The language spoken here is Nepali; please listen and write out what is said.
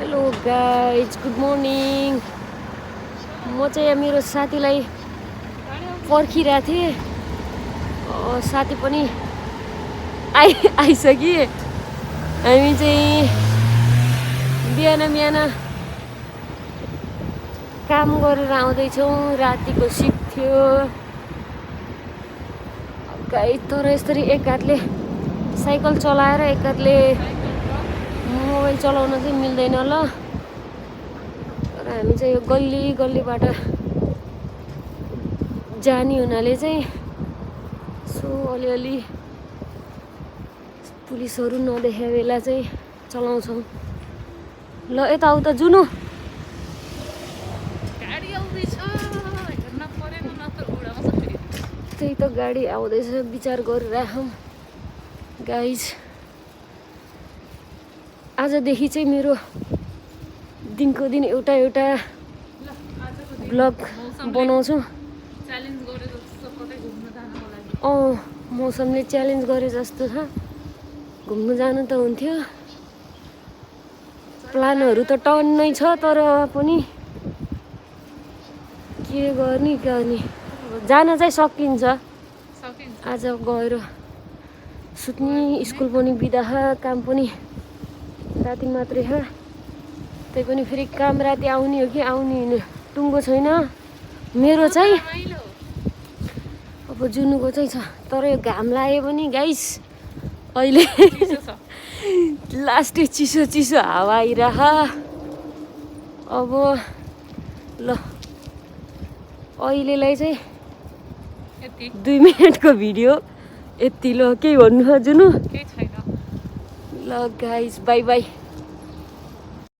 Hello guys, good morning. म चाहिँ मेरो साथीलाई पर्खिरहेको थिएँ। साथी पनि आइसक्यो। हामी चाहिँ बिहान बिहान काम गरेर आउँदैछौँ। रातिको सिफ्ट थियो गाइज। तर यसरी एक हातले साइकल चलाएर एक हातले मोबाइल चलाउन चाहिँ मिल्दैन ल। तर हामी चाहिँ यो गल्ली गल्लीबाट जाने हुनाले चाहिँ सो अलिअलि पुलिसहरू नदेखे बेला चाहिँ चलाउँछौँ ल। यताउता जुनु त्यही त गाडी आउँदैछ, विचार गरिराखौँ गाइज। आजदेखि चाहिँ मेरो दिनको दिन एउटा एउटा ब्लग बनाउँछु। मौसमले च्यालेन्ज गरे जस्तो छ। घुम्नु जानु त हुन्थ्यो, प्लानहरू त टन्नै छ, तर पनि के गर्ने जान चाहिँ सकिन्छ। आज गएर सुत्ने, स्कुल पनि बिदा छ, काम पनि राति मात्रै छ। त्यही पनि फेरि काम राति आउने हो कि आउने होइन टुङ्गो छैन मेरो चाहिँ। अब जुनुको चाहिँ छ, तर यो घाम लाग्यो पनि गाइस अहिले लास्टै चिसो चिसो हावा आइरह। अब ल अहिलेलाई चाहिँ 2 मिनटको भिडियो यति। ल केही भन्नु छ जुनु? ल गाइस, बाई बाई।